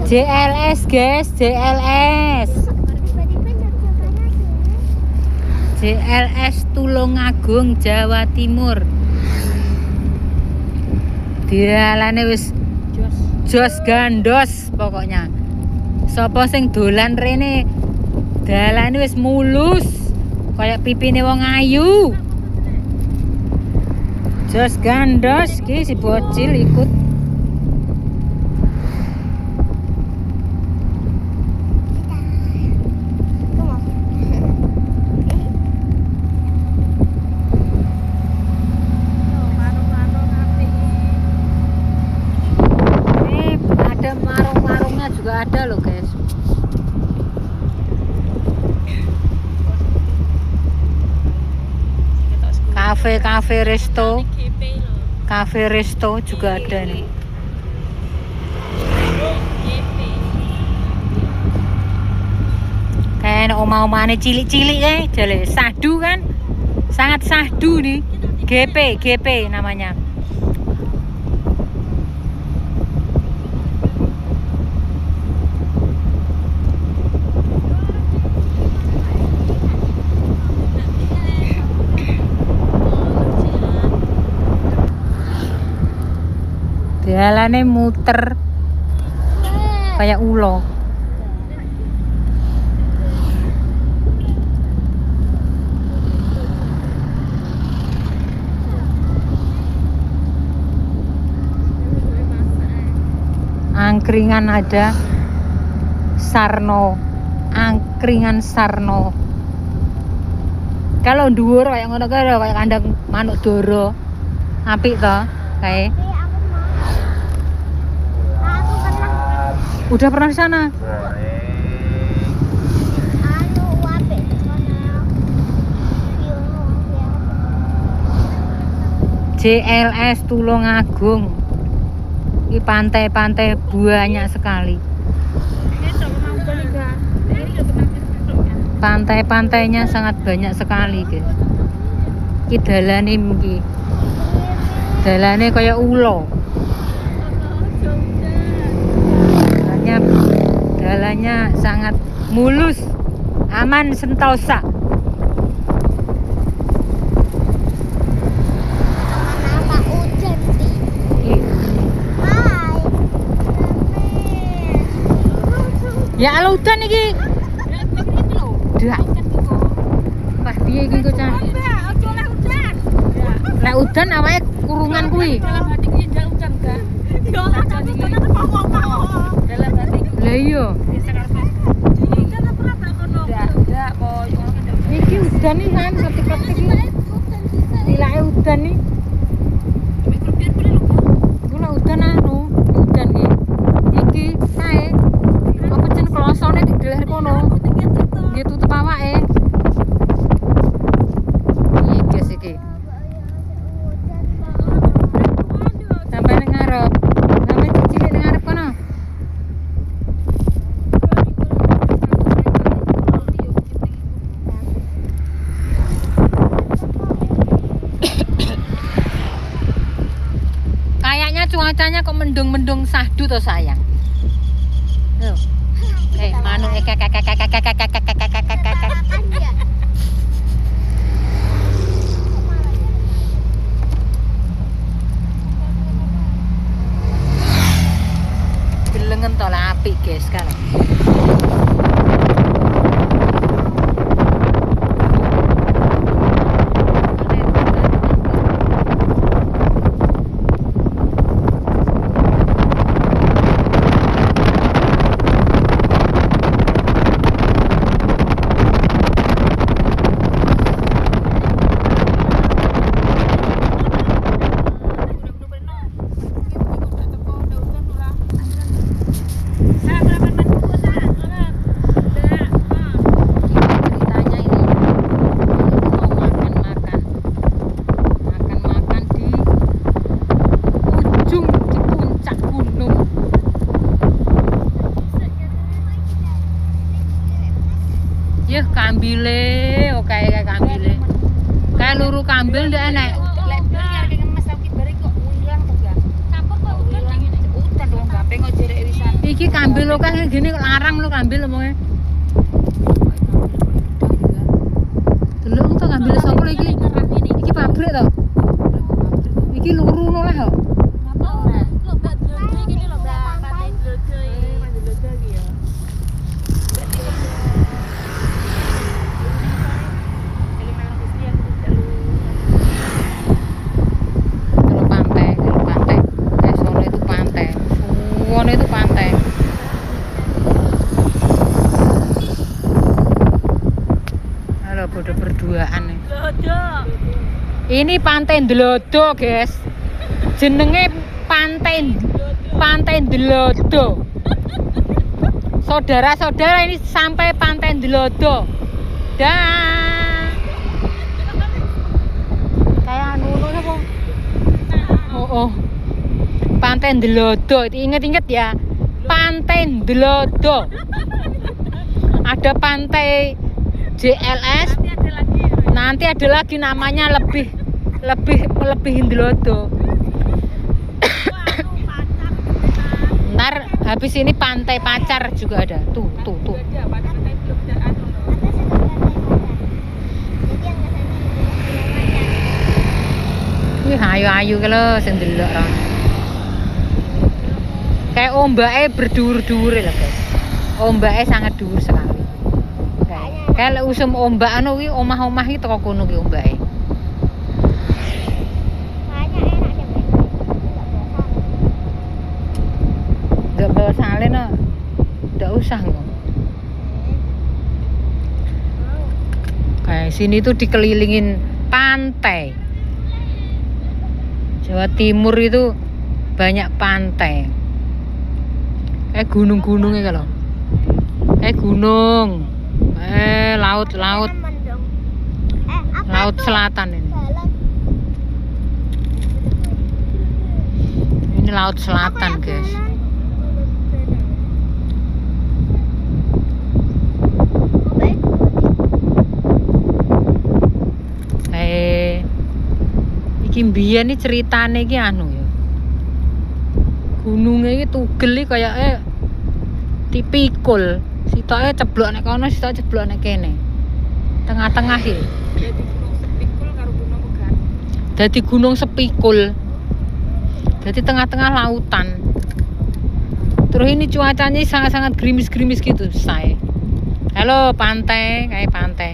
JLS guys, JLS. JLS Tulungagung, Jawa Timur. Dialane wis jos gandos pokoknya. Sopo sing dolan rene dalane wis mulus kayak pipine wong ayu. Jos gandos ki si bocil ikut. Ada loh guys. Cafe resto. Cafe resto juga ada nih. Kayak oma-omane cilik-cilik ya, jale sahdu kan. Sangat sahdu nih. GP namanya. Jalannya muter kayak ulo. Angkringan ada, Sarno, angkringan Sarno. Kalau dhuwur kayak ngono kayak kandang manuk doro, apik toh, kayak. Udah pernah di sana? JLS Tulungagung. Ini pantai-pantai banyak sekali. Pantai-pantainya sangat banyak sekali, guys. Iki dalane iki. Dalane kayak ulo. Jalannya sangat mulus, aman, sentosa. Ya ala udan iki. Dak. Wah, piye iki kok cah? Lek udan awake kurungan kuwi. Lah iya. Iki udan nih kan, ketik-ketik iki. Tilake udan nih. Kula udan anu, udan iki. Iki kae. Apa jen klosone dideler kono. Nggih tutup awake. Iki guys iki. Sampai ning ngarep. Sampai cilik ning ngarep kono. Kayaknya cuacanya kok mendung-mendung sahdu toh sayang. Manuk gelengen to lah apik guys sekarang. Yeh kambile, oke kayak kambile. Kayak luru kambil ndak enak. Lek nyari ngemes iki bare kok ulang to, Gak? Sampun kok udan dong gampang kok jerek wisan. Iki kambil lo kan gini larang lo kambil omongnya. Delok to kambil sapa iki? Iki pabrik to. Iki luru no lah kok. Berduaan nih. Ini pantai Ndlodo, guys. Jenenge pantai Ndlodo. Saudara-saudara, ini sampai pantai Ndlodo. Dan kayak anu apa? Oh. Pantai Ndlodo. Ingat-ingat ya. Pantai Ndlodo. Ada pantai JLS. Nanti ada lagi namanya lebih Ndlodo. Ntar habis ini pantai pacar juga ada. Tuh. Wih, ayu-ayu kalau sing delok ra. Kayak ombake berdur-dur lho, guys. Ombake sangat dhuwur sekali. Kayak usum ombak anu kuwi omah-omah iki teko kono ki ombake. Enggak bawa salin no. Enggak usah kok. Kayak sini tuh dikelilingin pantai. Jawa Timur itu banyak pantai. Kayak gunung-gunungnya kalau. Kayak gunung. Laut selatan ini. Ini laut selatan, guys. Iki mbiyen iki ceritane iki anu ya. Gununge iki tugel iki kayake tipikul. Sitoke ceblok nek kono, sitoke ceblok nek kene. Tengah-tengah iki. Dadi gunung sepikul. Dadi tengah-tengah lautan. Terus ini cuacanya sangat-sangat gerimis-gerimis gitu, say. Halo pantai, kayak pantai.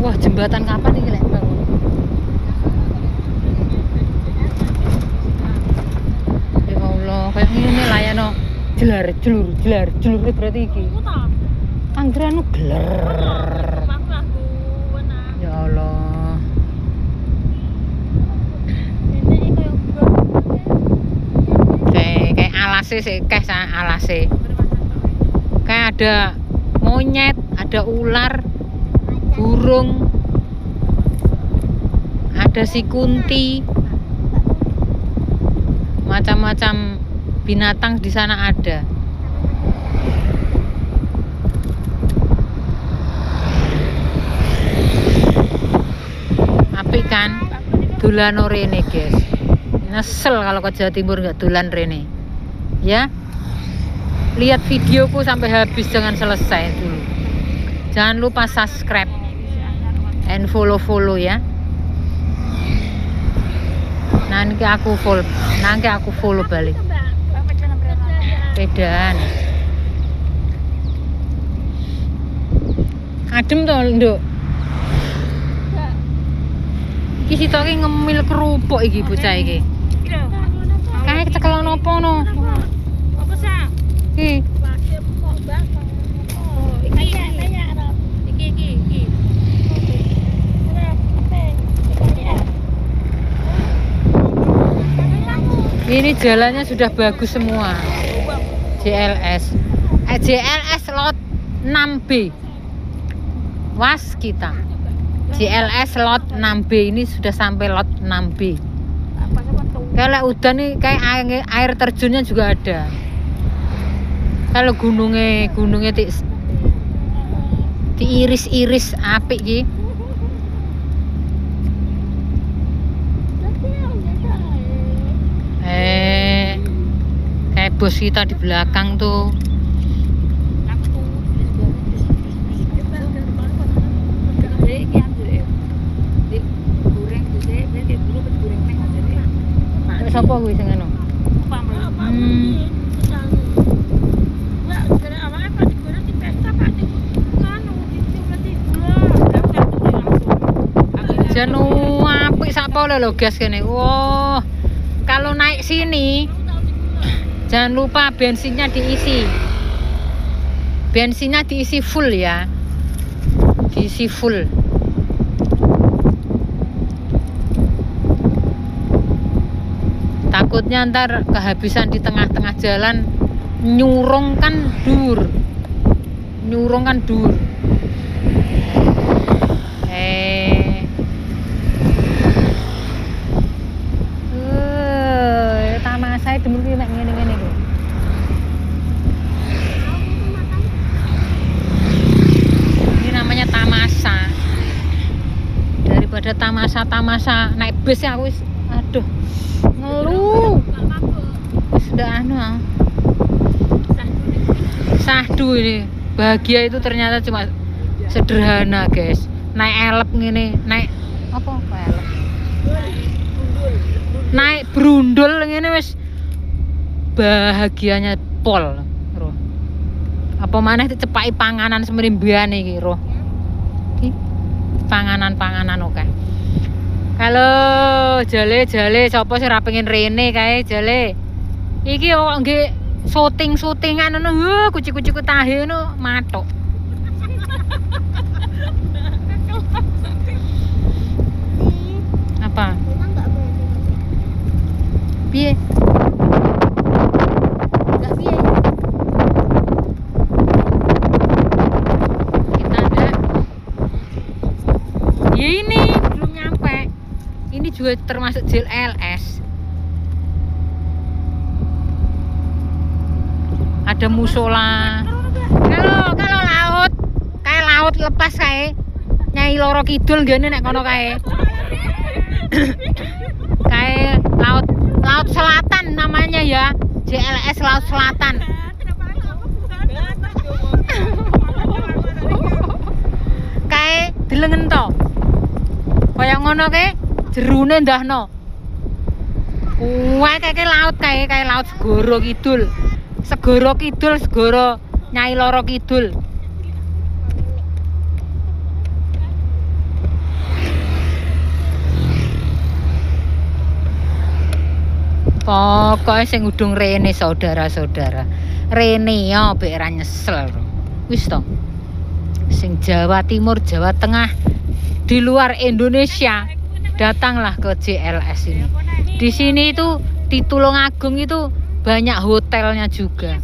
Wah, jembatan kapan ini lek bangun? Ya Allah, kayak ngene lah ya no. Jelar berarti iki. Anggranu geler. Ya Allah. Kayak alase sih, kayak alase. Kayak ada monyet, ada ular, burung, ada si kunti, macam-macam binatang di sana ada. Apik kan? Dolan rene, guys. Nyesel kalau ke Jawa Timur nggak dolan rene. Ya. Lihat videoku sampai habis, jangan selesai dulu. Jangan lupa subscribe and follow ya. Nanti aku follow balik. Pedan. Adem to, Nduk. Iki sitoke ngemil kerupuk iki bocah iki. Kae cekelon opo no? Apa sa? Iki. Ini jalannya sudah bagus semua. JLS lot 6B. Was kita. JLS lot 6B ini sudah sampai lot 6B. Kalau udah nih kayak air terjunnya juga ada. Kalau gunungnya Diiris-iris apik iki. Kayak bos kita di belakang tuh. Sapa kuwi sing ngono? Janu apik sak pole lho gas kene. Wah. Kalau naik sini jangan lupa bensinnya diisi. Bensinnya diisi full ya. Diisi full. Takutnya ntar kehabisan di tengah-tengah jalan, nyurung kan dur. Taman saya demen ki nek ngene-ngene lho. Ini namanya tamasa. Daripada tamasa naik bis ya aku wis aduh. Ngeluh. Sudah sahdu ini. Bahagia itu ternyata cuma sederhana, guys. Naik elep ngene, naik apa elep? Naik brundul ngene wis bahagianya pol. Roh. Apa maneh dicepaki panganan semrimbian iki, roh. Iki panganan oke. Halo, jale sapa sing ora pengen rene kae jale. Iki kok nggih syuting-syutingan ngono, kuci-kuci tahe ngono matok. Apa? Piye? Enggak piye? Kita ada. Ya ini belum nyampe. Ini juga termasuk JLS. Ada musola. Kalau laut, kayak laut lepas kae. Nyai Loro Kidul ngene nek kono kae. Kayak laut selatan namanya ya. JLS Laut Selatan. Kae delengen to. Kaya ngono kae jerune ndahno. Wah kayak laut kayak laut Segoro Kidul. Segoro Nyai Loro Kidul. Pokoknya sing udung rene saudara-saudara. Rene ya mbek ra nyesel. Wis to. Sing Jawa Timur, Jawa Tengah, di luar Indonesia, datanglah ke JLS ini. Di sini itu di Tulungagung itu banyak hotelnya juga.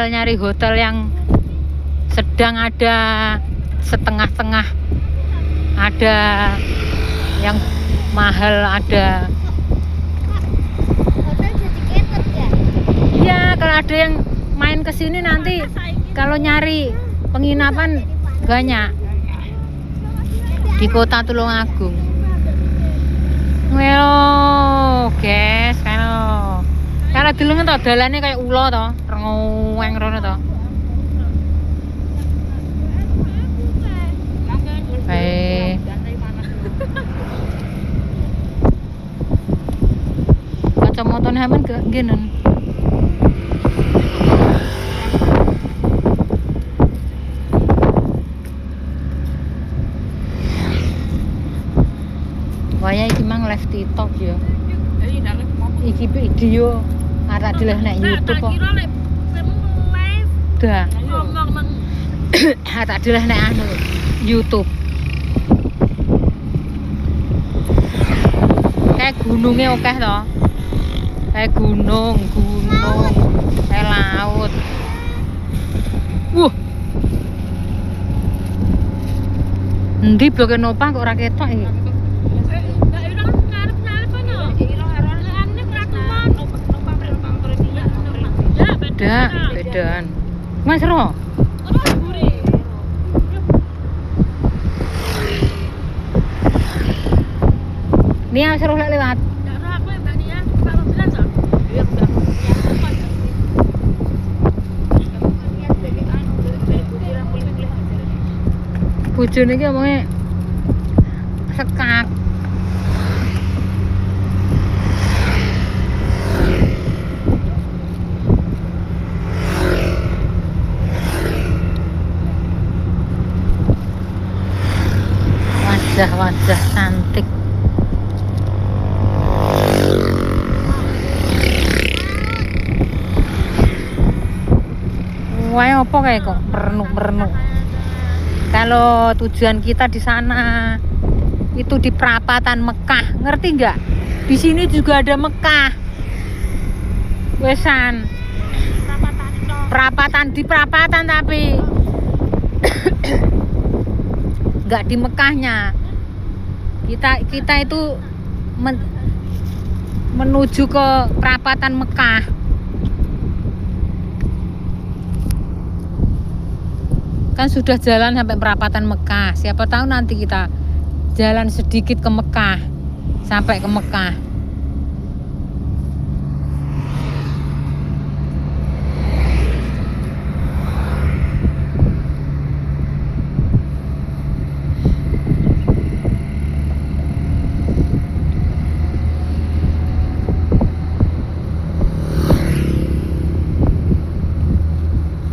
Nyari hotel yang sedang ada, setengah-tengah ada, yang mahal ada. Hotel jadi ketet ya? Iya, kalau ada yang main ke sini nanti kalau nyari penginapan banyak di kota Tulungagung. Well, guys, kalau dulu to dalane kayak ulo to, rengoweng rono to. Baik. Kacamata hamen gak ngenen. Waya iki mang live TikTok ya. Iki video arek dhewe nek YouTube kok. Dah. Arek dhewe nek anu YouTube. Kayak gunungnya akeh to. Kayak gunung, kayak laut. Endi bloke Nopah kok ora ketok iki? Beda, bedaan. Mas Ro. Nia seru lewat. Bojone iki omonge sekak. Wajah-wajah cantik. Wae apa kayak kok merenuk-merenuk. Kalau tujuan kita di sana itu di perapatan Mekah, ngerti nggak? Di sini juga ada Mekah. Wesan. Perapatan di perapatan tapi nggak di Mekahnya. Kita itu menuju ke perapatan Mekah. Kan sudah jalan sampai perapatan Mekah. Siapa tahu nanti kita jalan sedikit ke Mekah, sampai ke Mekah.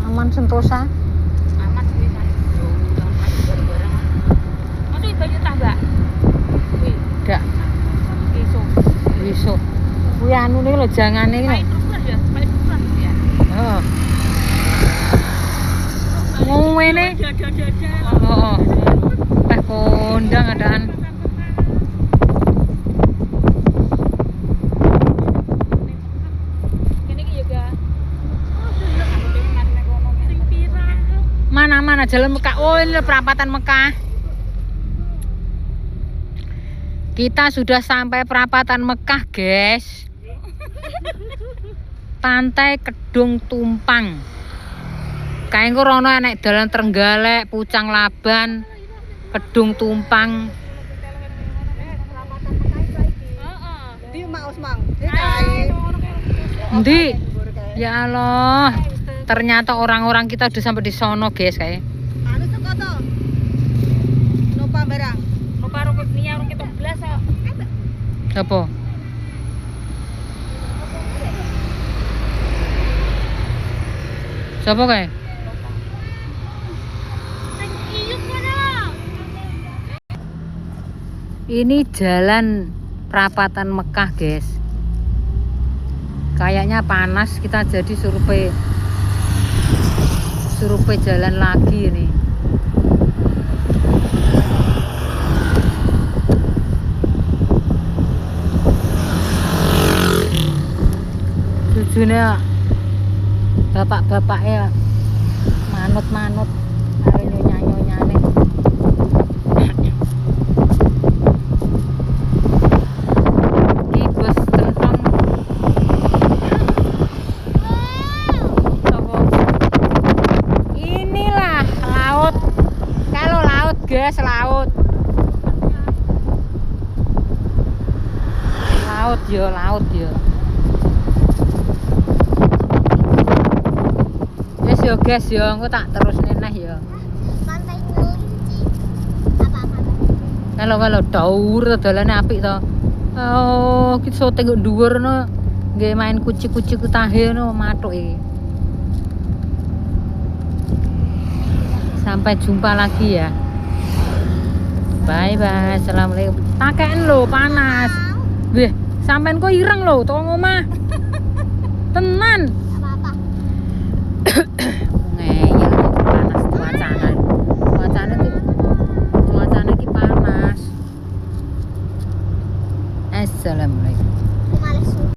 Aman Sentosa. Besok. Kuwi anu nih lho jangane iki. Heeh. Ngene. Heeh. Pas kondang adaan. Kene iki juga. Mana-mana jalan Mekah. Oh, ini perapatan Mekah. Kita sudah sampai perapatan Mekah, guys. Pantai Kedung Tumpang. Kayak rono enek dalan Trenggalek, Pucang Laban, Kedung Tumpang. Endi? Ya Allah. Ternyata orang-orang kita udah sampai di sono, guys, kayak. Anu teko to. Lupa barang. Lupa rokok niya rokok 17 kok. Apa? Siapa kayak? Ini jalan perapatan Mekah, guys. Kayaknya panas, kita jadi survei jalan lagi ini. Tujuannya bapak-bapaknya manut-manut hari nyonya nih. Ki bos tentang inilah laut. Kalau laut, guys, laut yo. Yo guys yo, aku tak terus neneh yo. Pantai Kelinci. Kalau daur dolane apik to. Oh, kita syuting kok dhuwur no. Nggih main kuci-kuci kutahe no matuk iki. Sampai jumpa lagi ya. Bye bye. Assalamualaikum. Pakaian lo panas. Wih, sampean kok ireng lo, tolong omah. Tenan. Ngeyel panas cuacanya ini panas. Assalamualaikum.